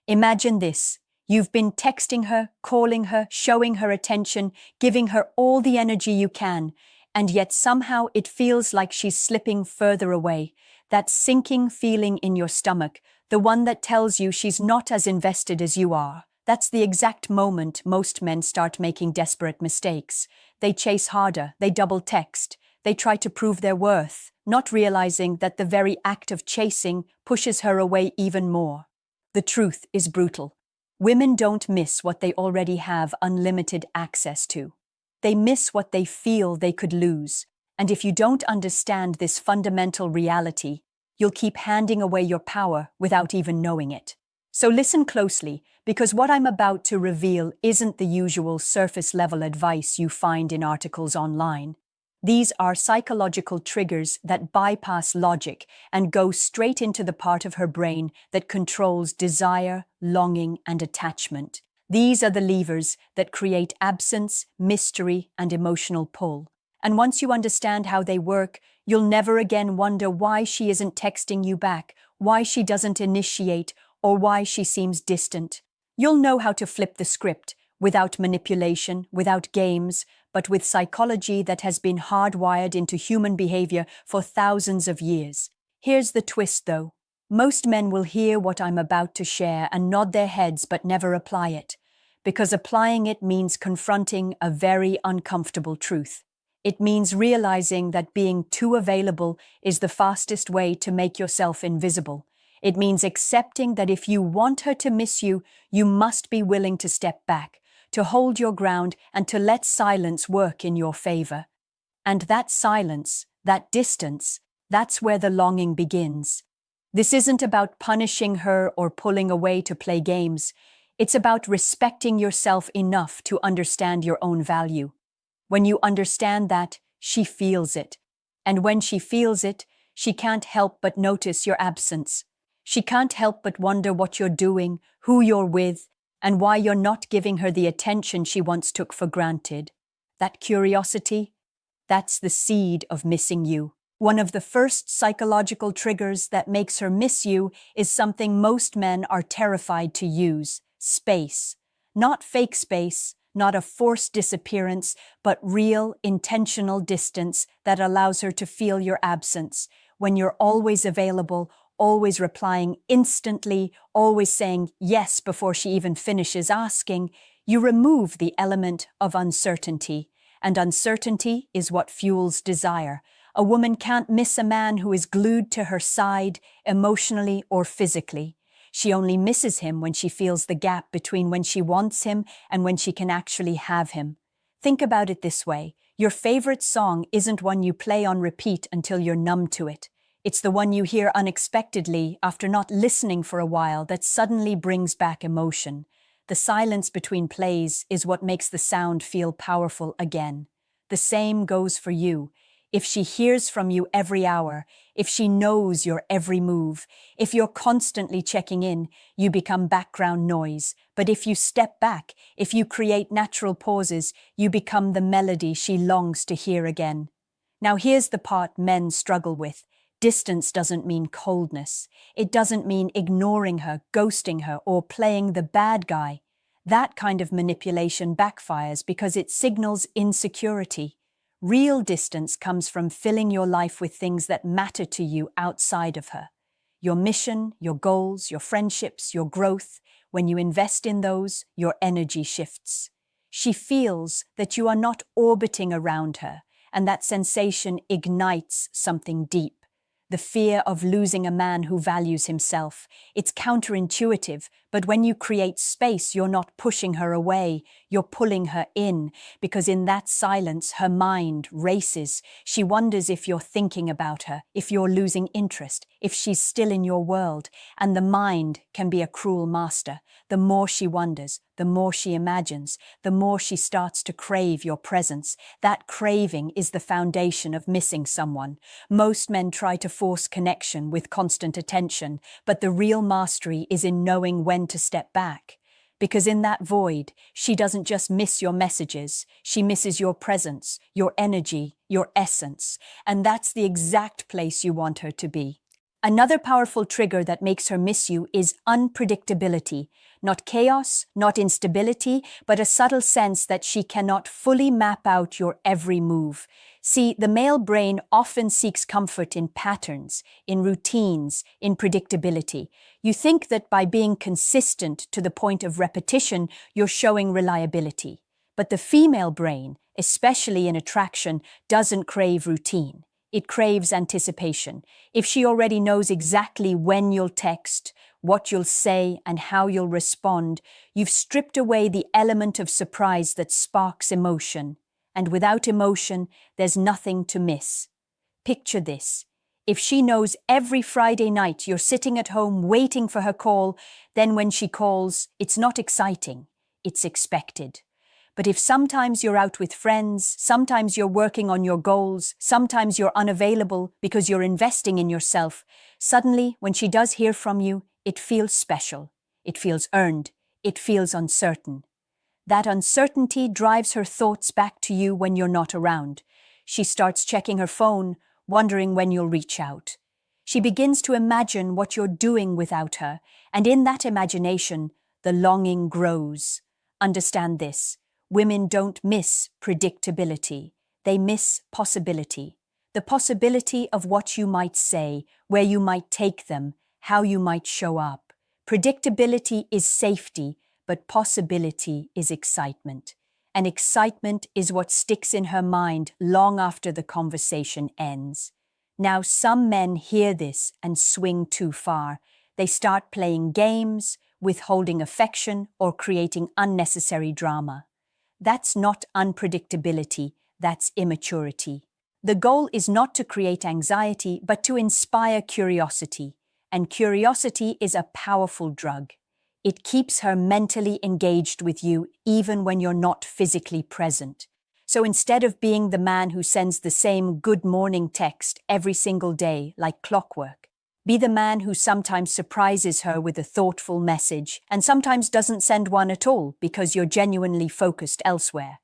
Imagine this. You've been texting her, calling her, showing her attention, giving her all the energy you can, and yet somehow it feels like she's slipping further away. That sinking feeling in your stomach, the one that tells you she's not as invested as you are. That's the exact moment most men start making desperate mistakes. They chase harder, they double text, they try to prove their worth, not realizing that the very act of chasing pushes her away even more. The truth is brutal. Women don't miss what they already have unlimited access to. They miss what they feel they could lose. And if you don't understand this fundamental reality, you'll keep handing away your power without even knowing it. So listen closely, because what I'm about to reveal isn't the usual surface-level advice you find in articles online. These are psychological triggers that bypass logic and go straight into the part of her brain that controls desire, longing, and attachment. These are the levers that create absence, mystery, and emotional pull. And once you understand how they work, you'll never again wonder why she isn't texting you back, why she doesn't initiate, or why she seems distant. You'll know how to flip the script, without manipulation, without games, but with psychology that has been hardwired into human behavior for thousands of years. Here's the twist, though. Most men will hear what I'm about to share and nod their heads but never apply it, because applying it means confronting a very uncomfortable truth. It means realizing that being too available is the fastest way to make yourself invisible. It means accepting that if you want her to miss you, you must be willing to step back, to hold your ground, and to let silence work in your favor. And that silence, that distance, that's where the longing begins. This isn't about punishing her or pulling away to play games. It's about respecting yourself enough to understand your own value. When you understand that, she feels it. And when she feels it, she can't help but notice your absence. She can't help but wonder what you're doing, who you're with, and why you're not giving her the attention she once took for granted. That curiosity, that's the seed of missing you. One of the first psychological triggers that makes her miss you is something most men are terrified to use: space. Not fake space, not a forced disappearance, but real, intentional distance that allows her to feel your absence. When you're always available, always replying instantly, always saying yes before she even finishes asking, you remove the element of uncertainty. And uncertainty is what fuels desire. A woman can't miss a man who is glued to her side, emotionally or physically. She only misses him when she feels the gap between when she wants him and when she can actually have him. Think about it this way. Your favorite song isn't one you play on repeat until you're numb to it. It's the one you hear unexpectedly after not listening for a while that suddenly brings back emotion. The silence between plays is what makes the sound feel powerful again. The same goes for you. If she hears from you every hour, if she knows your every move, if you're constantly checking in, you become background noise. But if you step back, if you create natural pauses, you become the melody she longs to hear again. Now here's the part men struggle with. Distance doesn't mean coldness. It doesn't mean ignoring her, ghosting her, or playing the bad guy. That kind of manipulation backfires because it signals insecurity. Real distance comes from filling your life with things that matter to you outside of her. Your mission, your goals, your friendships, your growth. When you invest in those, your energy shifts. She feels that you are not orbiting around her, and that sensation ignites something deep. The fear of losing a man who values himself. It's counterintuitive, but when you create space, you're not pushing her away, you're pulling her in, because in that silence, her mind races. She wonders if you're thinking about her, if you're losing interest, if she's still in your world, and the mind can be a cruel master. The more she wonders, the more she imagines, the more she starts to crave your presence. That craving is the foundation of missing someone. Most men try to force connection with constant attention, but the real mastery is in knowing when to step back. Because in that void, she doesn't just miss your messages, she misses your presence, your energy, your essence, and that's the exact place you want her to be. Another powerful trigger that makes her miss you is unpredictability. Not chaos, not instability, but a subtle sense that she cannot fully map out your every move. See, the male brain often seeks comfort in patterns, in routines, in predictability. You think that by being consistent to the point of repetition, you're showing reliability. But the female brain, especially in attraction, doesn't crave routine. It craves anticipation. If she already knows exactly when you'll text, what you'll say, and how you'll respond, you've stripped away the element of surprise that sparks emotion. And without emotion, there's nothing to miss. Picture this. If she knows every Friday night you're sitting at home waiting for her call, then when she calls, it's not exciting, it's expected. But if sometimes you're out with friends, sometimes you're working on your goals, sometimes you're unavailable because you're investing in yourself, suddenly, when she does hear from you, it feels special. It feels earned. It feels uncertain. That uncertainty drives her thoughts back to you when you're not around. She starts checking her phone, wondering when you'll reach out. She begins to imagine what you're doing without her, and in that imagination, the longing grows. Understand this. Women don't miss predictability. They miss possibility. The possibility of what you might say, where you might take them, how you might show up. Predictability is safety, but possibility is excitement. And excitement is what sticks in her mind long after the conversation ends. Now, some men hear this and swing too far. They start playing games, withholding affection, or creating unnecessary drama. That's not unpredictability, that's immaturity. The goal is not to create anxiety, but to inspire curiosity. And curiosity is a powerful drug. It keeps her mentally engaged with you even when you're not physically present. So instead of being the man who sends the same good morning text every single day like clockwork, be the man who sometimes surprises her with a thoughtful message and sometimes doesn't send one at all because you're genuinely focused elsewhere.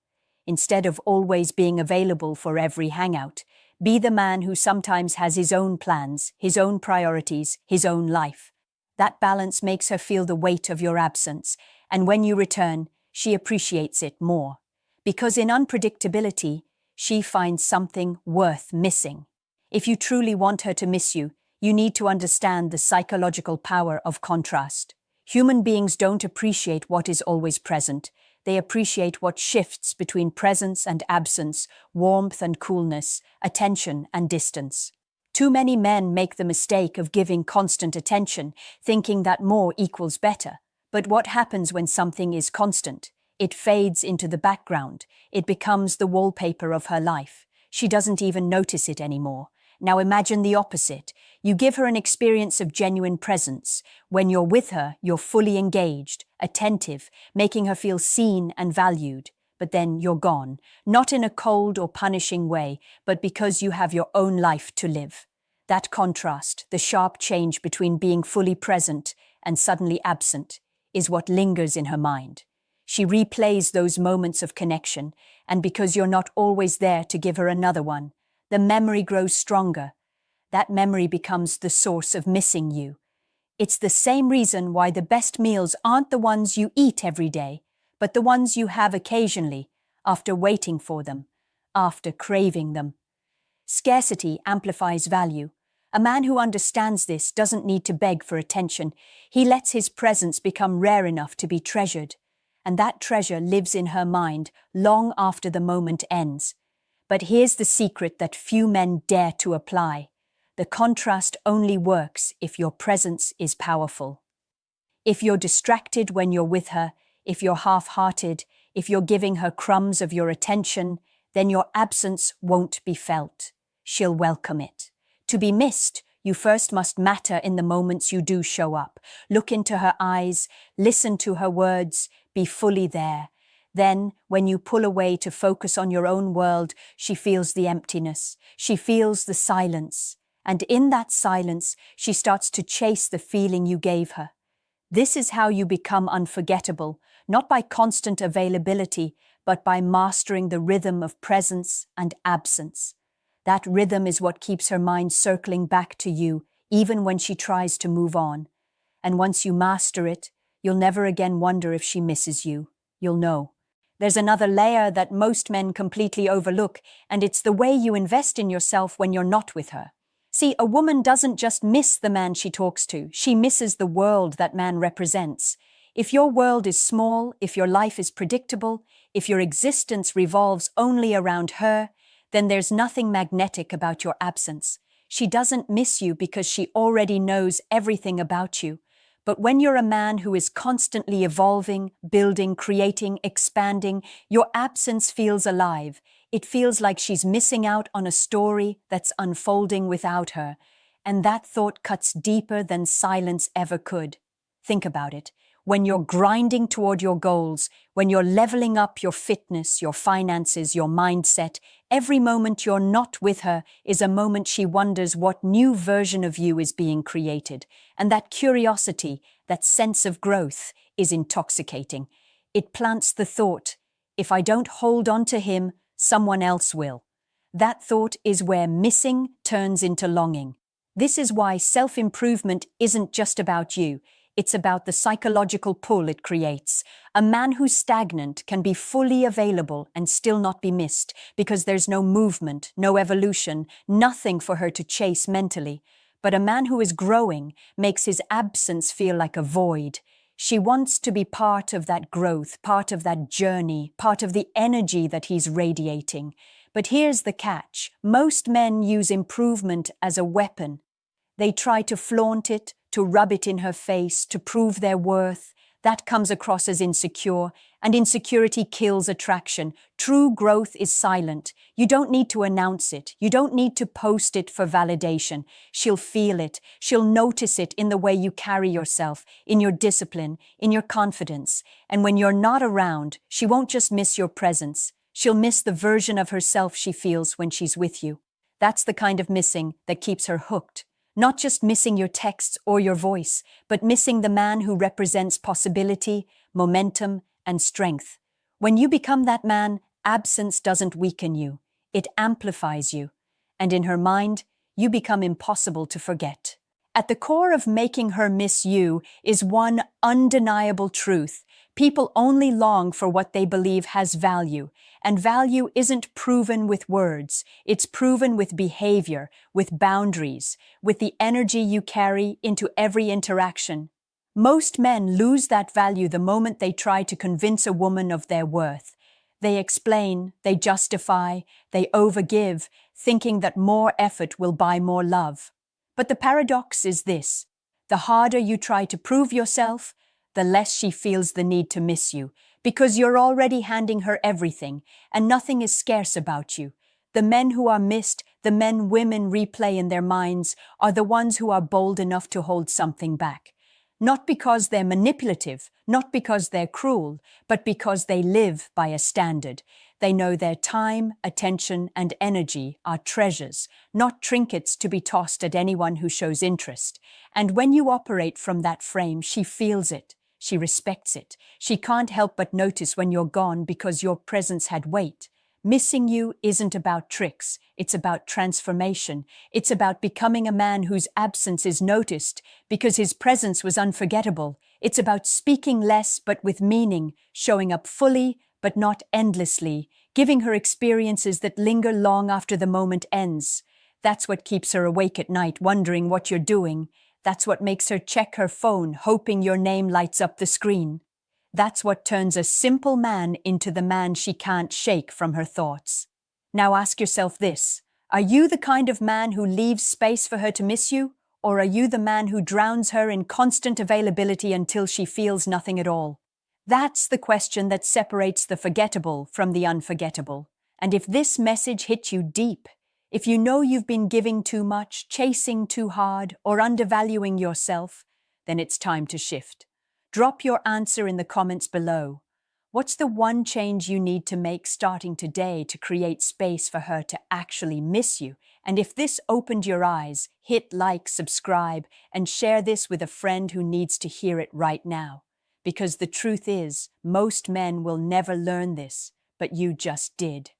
Instead of always being available for every hangout, be the man who sometimes has his own plans, his own priorities, his own life. That balance makes her feel the weight of your absence, and when you return, she appreciates it more. Because in unpredictability, she finds something worth missing. If you truly want her to miss you, you need to understand the psychological power of contrast. Human beings don't appreciate what is always present. They appreciate what shifts between presence and absence, warmth and coolness, attention and distance. Too many men make the mistake of giving constant attention, thinking that more equals better. But what happens when something is constant? It fades into the background. It becomes the wallpaper of her life. She doesn't even notice it anymore. Now imagine the opposite. You give her an experience of genuine presence. When you're with her, you're fully engaged, attentive, making her feel seen and valued. But then you're gone, not in a cold or punishing way, but because you have your own life to live. That contrast, the sharp change between being fully present and suddenly absent, is what lingers in her mind. She replays those moments of connection, and because you're not always there to give her another one, the memory grows stronger. That memory becomes the source of missing you. It's the same reason why the best meals aren't the ones you eat every day, but the ones you have occasionally, after waiting for them, after craving them. Scarcity amplifies value. A man who understands this doesn't need to beg for attention. He lets his presence become rare enough to be treasured, and that treasure lives in her mind long after the moment ends. But here's the secret that few men dare to apply. The contrast only works if your presence is powerful. If you're distracted when you're with her, if you're half-hearted, if you're giving her crumbs of your attention, then your absence won't be felt. She'll welcome it. To be missed, you first must matter in the moments you do show up. Look into her eyes, listen to her words, be fully there. Then, when you pull away to focus on your own world, she feels the emptiness. She feels the silence. And in that silence, she starts to chase the feeling you gave her. This is how you become unforgettable, not by constant availability, but by mastering the rhythm of presence and absence. That rhythm is what keeps her mind circling back to you, even when she tries to move on. And once you master it, you'll never again wonder if she misses you. You'll know. There's another layer that most men completely overlook, and it's the way you invest in yourself when you're not with her. See, a woman doesn't just miss the man she talks to, she misses the world that man represents. If your world is small, if your life is predictable, if your existence revolves only around her, then there's nothing magnetic about your absence. She doesn't miss you because she already knows everything about you. But when you're a man who is constantly evolving, building, creating, expanding, your absence feels alive. It feels like she's missing out on a story that's unfolding without her. And that thought cuts deeper than silence ever could. Think about it. When you're grinding toward your goals, when you're leveling up your fitness, your finances, your mindset, every moment you're not with her is a moment she wonders what new version of you is being created. And that curiosity, that sense of growth, is intoxicating. It plants the thought, if I don't hold on to him, someone else will. That thought is where missing turns into longing. This is why self-improvement isn't just about you. It's about the psychological pull it creates. A man who's stagnant can be fully available and still not be missed because there's no movement, no evolution, nothing for her to chase mentally. But a man who is growing makes his absence feel like a void. She wants to be part of that growth, part of that journey, part of the energy that he's radiating. But here's the catch. Most men use improvement as a weapon. They try to flaunt it, to rub it in her face, to prove their worth. That comes across as insecure, and insecurity kills attraction. True growth is silent. You don't need to announce it. You don't need to post it for validation. She'll feel it. She'll notice it in the way you carry yourself, in your discipline, in your confidence. And when you're not around, she won't just miss your presence. She'll miss the version of herself she feels when she's with you. That's the kind of missing that keeps her hooked. Not just missing your texts or your voice, but missing the man who represents possibility, momentum, and strength. When you become that man, absence doesn't weaken you. It amplifies you. And in her mind, you become impossible to forget. At the core of making her miss you is one undeniable truth. People only long for what they believe has value, and value isn't proven with words. It's proven with behavior, with boundaries, with the energy you carry into every interaction. Most men lose that value the moment they try to convince a woman of their worth. They explain, they justify, they overgive, thinking that more effort will buy more love. But the paradox is this: the harder you try to prove yourself, the less she feels the need to miss you, because you're already handing her everything, and nothing is scarce about you. The men who are missed, the men women replay in their minds, are the ones who are bold enough to hold something back. Not because they're manipulative, not because they're cruel, but because they live by a standard. They know their time, attention, and energy are treasures, not trinkets to be tossed at anyone who shows interest. And when you operate from that frame, she feels it. She respects it. She can't help but notice when you're gone because your presence had weight. Missing you isn't about tricks. It's about transformation. It's about becoming a man whose absence is noticed because his presence was unforgettable. It's about speaking less but with meaning, showing up fully but not endlessly, giving her experiences that linger long after the moment ends. That's what keeps her awake at night, wondering what you're doing. That's what makes her check her phone, hoping your name lights up the screen. That's what turns a simple man into the man she can't shake from her thoughts. Now ask yourself this: are you the kind of man who leaves space for her to miss you? Or are you the man who drowns her in constant availability until she feels nothing at all? That's the question that separates the forgettable from the unforgettable. And if this message hit you deep, if you know you've been giving too much, chasing too hard, or undervaluing yourself, then it's time to shift. Drop your answer in the comments below. What's the one change you need to make starting today to create space for her to actually miss you? And if this opened your eyes, hit like, subscribe, and share this with a friend who needs to hear it right now. Because the truth is, most men will never learn this, but you just did.